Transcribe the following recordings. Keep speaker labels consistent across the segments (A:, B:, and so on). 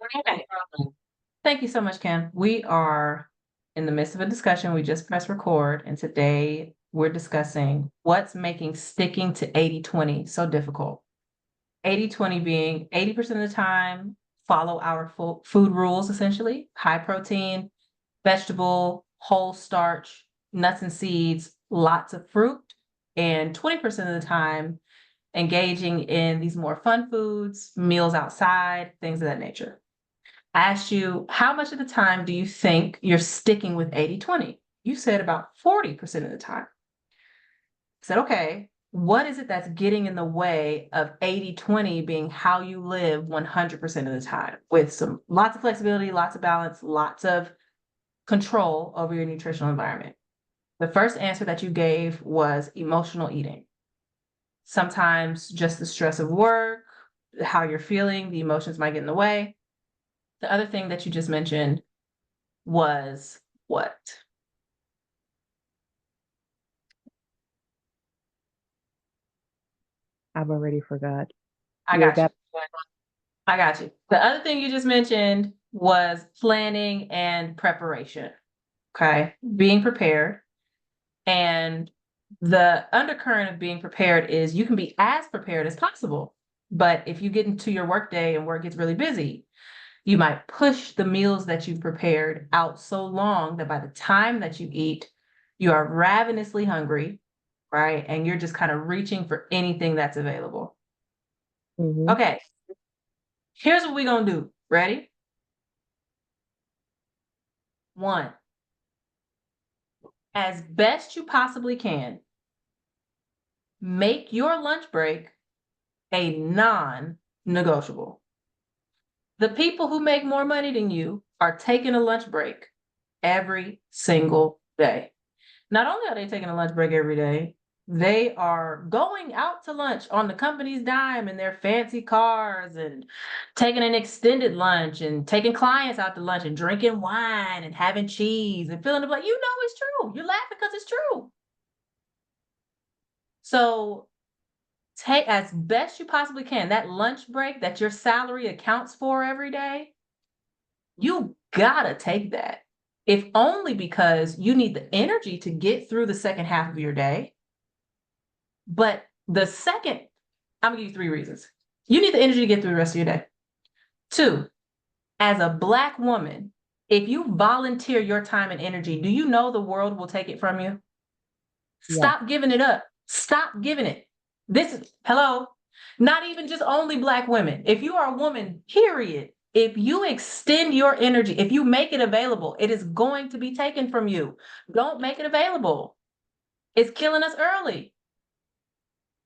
A: Okay. Thank you so much, Kim. We are in the midst of a discussion. We just pressed record, and today we're discussing what's making sticking to 80/20 so difficult. 80/20 being 80% of the time, follow our food rules, essentially high protein, vegetable, whole starch, nuts and seeds, lots of fruit, and 20% of the time, engaging in these more fun foods, meals outside, things of that nature. I asked you, how much of the time do you think you're sticking with 80/20? You said about 40% of the time. I said, okay, what is it that's getting in the way of 80/20 being how you live 100% of the time with some lots of flexibility, lots of balance, lots of control over your nutritional environment? The first answer that you gave was emotional eating. Sometimes just the stress of work, how you're feeling, the emotions might get in the way. The other thing that you just mentioned was what?
B: I've already forgot.
A: I
B: You
A: got you.
B: got
A: I got you. The other thing you just mentioned was planning and preparation. Okay. Being prepared. And the undercurrent of being prepared is you can be as prepared as possible. But if you get into your workday and work gets really busy, you might push the meals that you've prepared out so long that by the time that you eat, you are ravenously hungry, right? And you're just kind of reaching for anything that's available.
B: mhm.
A: Okay, here's what we're gonna do. Ready? One, as best you possibly can, make your lunch break a non negotiable. The people who make more money than you are taking a lunch break every single day. Not only are they taking a lunch break every day, they are going out to lunch on the company's dime in their fancy cars and taking an extended lunch and taking clients out to lunch and drinking wine and having cheese and feeling like, you know, it's true. You're laughing because it's true. So take as best you possibly can that lunch break that your salary accounts for every day. You gotta take that. If only because you need the energy to get through the second half of your day. But the second, I'm gonna give you three reasons. You need the energy to get through the rest of your day. Two, as a Black woman, if you volunteer your time and energy, do you know the world will take it from you?
B: Yeah.
A: Stop giving it up. Stop giving it. This is, hello, not even just only Black women. If you are a woman, period, if you extend your energy, if you make it available, it is going to be taken from you. Don't make it available. It's killing us early.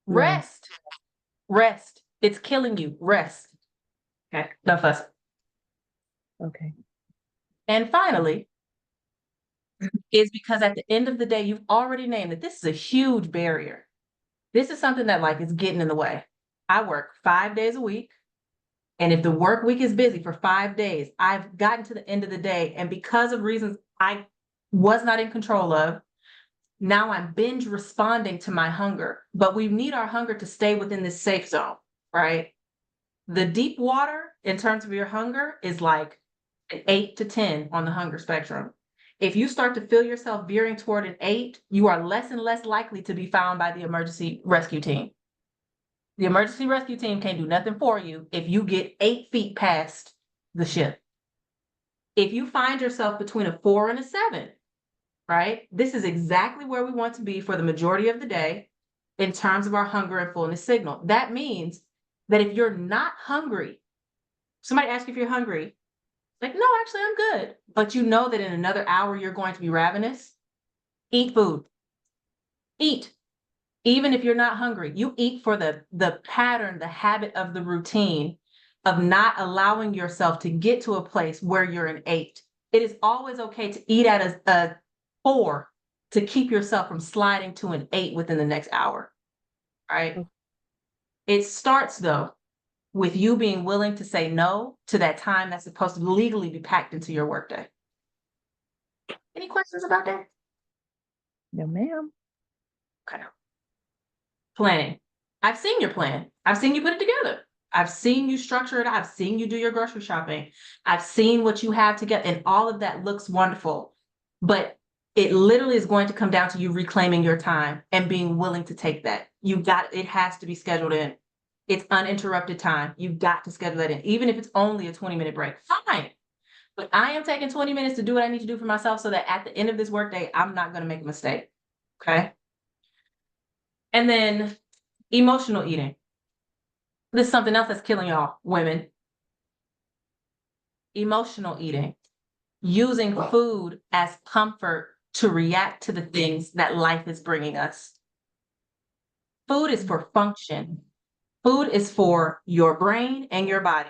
B: Yeah.
A: Rest, rest. It's killing you. Rest. Okay, no fuss.
B: Okay.
A: And finally, is because at the end of the day, you've already named that this is a huge barrier. This is something that like is getting in the way. I work 5 days a week. And if the work week is busy for 5 days, I've gotten to the end of the day. And because of reasons I was not in control of, now I'm binge responding to my hunger. But we need our hunger to stay within this safe zone, right? The deep water in terms of your hunger is like an 8 to 10 on the hunger spectrum. If you start to feel yourself veering toward an 8, you are less and less likely to be found by the emergency rescue team. The emergency rescue team can't do nothing for you if you get 8 feet past the ship. If you find yourself between a 4 and a 7, right? This is exactly where we want to be for the majority of the day in terms of our hunger and fullness signal. That means that if you're not hungry, somebody asks you if you're hungry, like, no, actually, I'm good. But you know that in another hour, you're going to be ravenous. Eat food. Eat. Even if you're not hungry, you eat for the pattern, the habit of the routine of not allowing yourself to get to a place where you're an 8. It is always okay to eat at a 4 to keep yourself from sliding to an 8 within the next hour, right?
B: o-
A: It starts though with you being willing to say no to that time that's supposed to legally be packed into your workday. Any questions about that?
B: No, ma'am.
A: Okay. Planning. I've seen your plan. I've seen you put it together. I've seen you structure it. I've seen you do your grocery shopping. I've seen what you have to get, and all of that looks wonderful. But it literally is going to come down to you reclaiming your time and being willing to take that. It has to be scheduled in. It's uninterrupted time. You've got to schedule that in, even if it's only a 20-minute break. Fine. But I am taking 20 minutes to do what I need to do for myself so that at the end of this workday, I'm not going to make a mistake. Okay. And then emotional eating. This is something else that's killing y'all, women. Emotional eating. Using food as comfort to react to the things that life is bringing us. Food is for function. Food is for your brain and your body.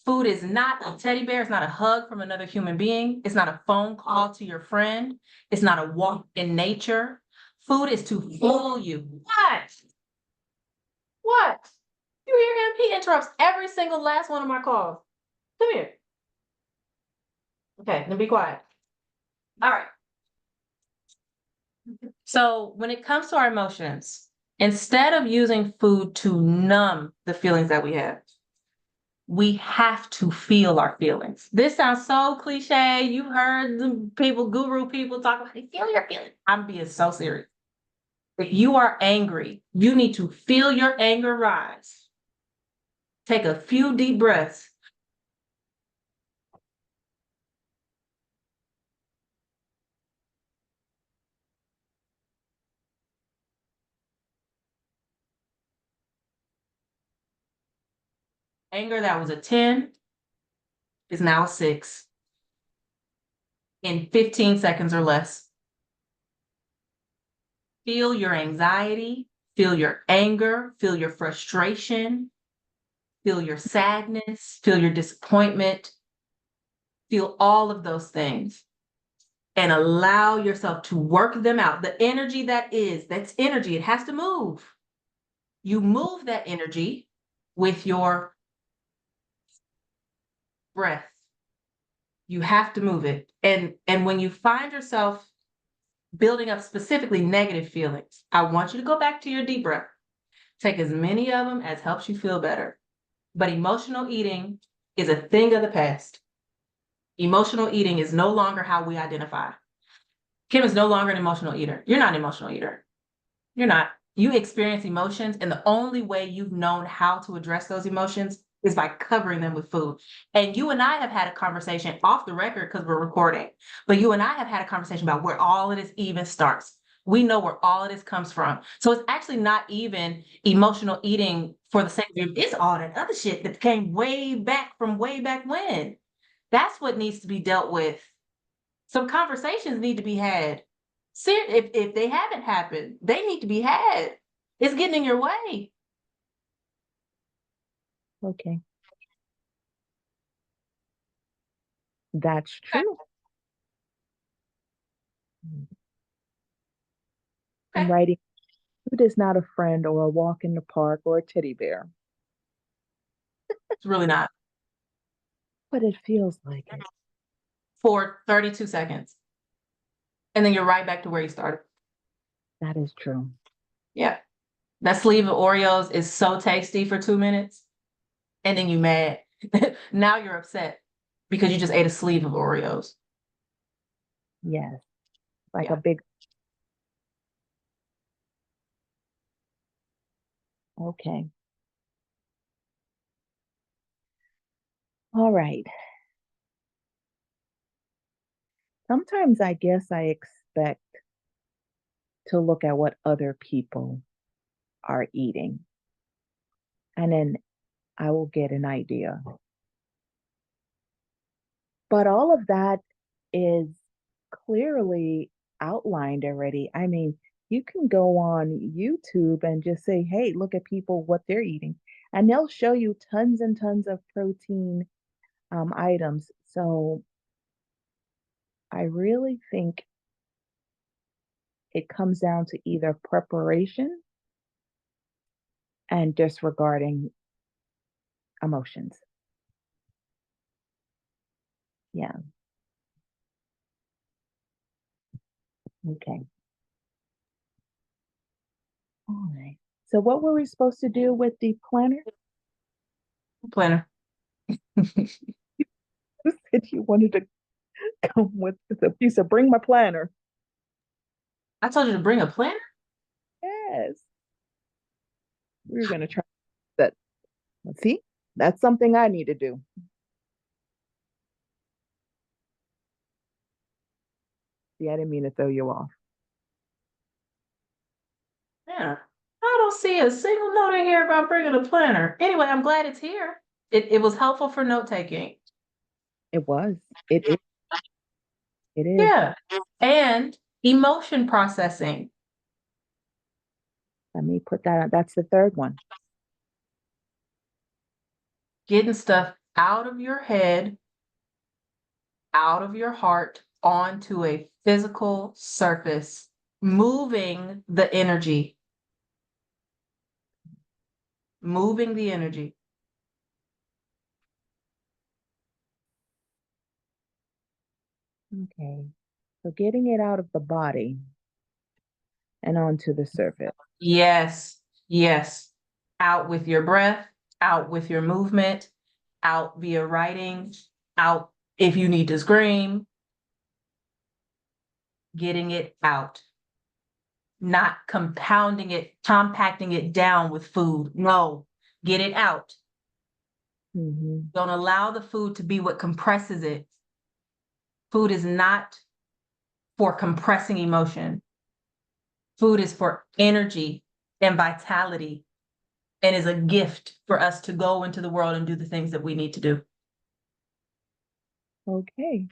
A: Food is not a teddy bear. It's not a hug from another human being. It's not a phone call to your friend. It's not a walk in nature. Food is to fuel you. What? What? You hear him? He interrupts every single last one of my calls. Come here. Okay, then be quiet. All right. So when it comes to our emotions, instead of using food to numb the feelings that we have to feel our feelings. This sounds so cliche. You've heard the people, guru people talk about, feel your feelings. I'm being so serious. If you are angry, you need to feel your anger rise. Take a few deep breaths. Anger that was a 10 is now a 6 in 15 seconds or less. Feel your anxiety, feel your anger, feel your frustration, feel your sadness, feel your disappointment, feel all of those things and allow yourself to work them out. The energy that's energy, it has to move. You move that energy with your breath. You have to move it. And when you find yourself building up specifically negative feelings, I want you to go back to your deep breath. Take as many of them as helps you feel better. But emotional eating is a thing of the past. Emotional eating is no longer how we identify. Kim is no longer an emotional eater. You're not an emotional eater. You're not. You experience emotions, and the only way you've known how to address those emotions is by covering them with food. And you and I have had a conversation off the record because we're recording, but you and I have had a conversation about where all of this even starts. We know where all of this comes from. So it's actually not even emotional eating for the sake of it. It's all that other shit that came way back from way back when. That's what needs to be dealt with. Some conversations need to be had. If they haven't happened, they need to be had. It's getting in your way.
B: Okay. That's true. I'm
A: Okay.
B: writing, food is not a friend or a walk in the park or a teddy bear,
A: It's really not.
B: but it feels like it.
A: For 32 seconds. And then you're right back to where you started.
B: That is true.
A: Yeah. That sleeve of Oreos is so tasty for 2 minutes. And then you mad. Now you're upset because you just ate a sleeve of Oreos.
B: Yes. Like
A: Yeah.
B: a big, okay. All right. Sometimes I guess I expect to look at what other people are eating, and then I will get an idea. But all of that is clearly outlined already. I mean, you can go on YouTube and just say, hey, look at people, what they're eating, and they'll show you tons and tons of protein items. So I really think it comes down to either preparation and disregarding emotions. Yeah. Okay. All right. So what were we supposed to do with the planner?
A: Planner.
B: You said you wanted to come with the, you said, bring my planner.
A: I told you to bring a planner.
B: Yes, we were gonna try that. See, that's something I need to do. See, I didn't mean to throw you off.
A: Yeah. I don't see a single note in here about bringing a planner. Anyway, I'm glad it's here. It was helpful for note taking.
B: It was. It is. It is.
A: Yeah. And emotion processing.
B: Let me put that on. That's the third one.
A: Getting stuff out of your head, out of your heart, onto a physical surface, moving the energy, moving the energy.
B: Okay. So getting it out of the body and onto the surface.
A: Yes, yes. Out with your breath, out with your movement, out via writing, out if you need to scream, getting it out, not compounding it, compacting it down with food. No, get it out.
B: Mm-hmm.
A: Don't allow the food to be what compresses it. Food is not for compressing emotion. Food is for energy and vitality and is a gift for us to go into the world and do the things that we need to do.
B: Okay.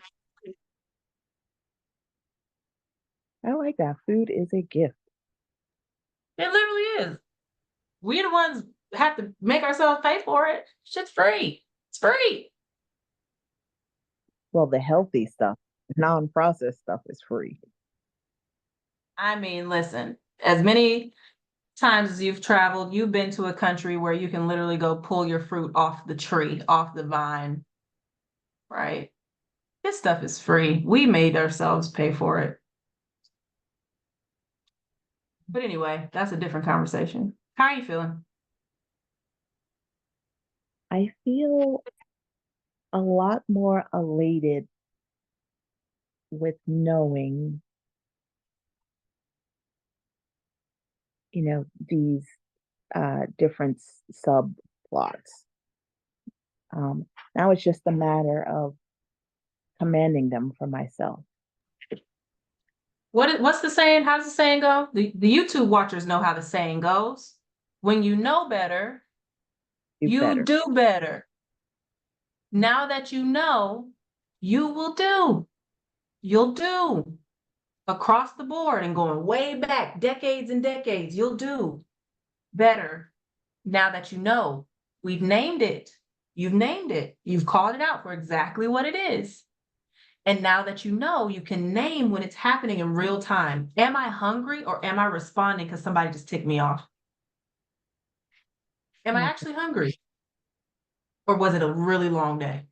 B: I like that. Food is a gift.
A: It literally is. We the ones have to make ourselves pay for it. Shit's free. It's free.
B: Well, the healthy stuff, non-processed stuff is free.
A: I mean, listen, as many times as you've traveled, you've been to a country where you can literally go pull your fruit off the tree, off the vine, right? This stuff is free. We made ourselves pay for it. But anyway, that's a different conversation. How are you feeling?
B: I feel a lot more elated with knowing, these different subplots. Now it's just a matter of commanding them for myself.
A: What's the saying? How does the saying go? The YouTube watchers know how the saying goes. When you know better,
B: Do
A: you
B: better.
A: do better. Now that you know, you will do. You'll do across the board and going way back, decades and decades. You'll do better now that you know. We've named it. You've named it. You've called it out for exactly what it is. And now that you know, you can name when it's happening in real time. Am I hungry or am I responding because somebody just ticked me off? Am I
B: Yeah,
A: actually hungry? Or was it a really long day?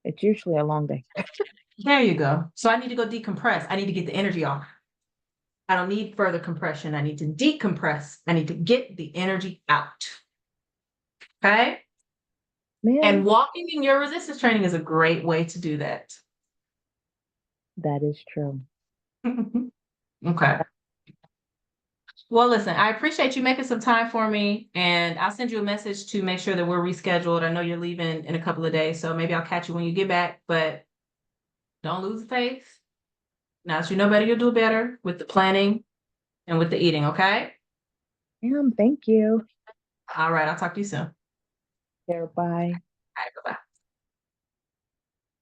B: it's usually a long day.
A: There you go. So I need to go decompress. I need to get the energy off. I don't need further compression. I need to decompress. I need to get the energy out. Okay. And
B: Man,
A: walking in your resistance training is a great way to do that.
B: that is true.
A: Okay. Well, listen, I appreciate you making some time for me, and I'll send you a message to make sure that we're rescheduled. I know you're leaving in a couple of days, so maybe I'll catch you when you get back, but don't lose faith. Now that you know better, you'll do better with the planning and with the eating, okay?
B: Thank you.
A: All right, I'll talk to you soon. All
B: Bye.
A: right, bye-bye.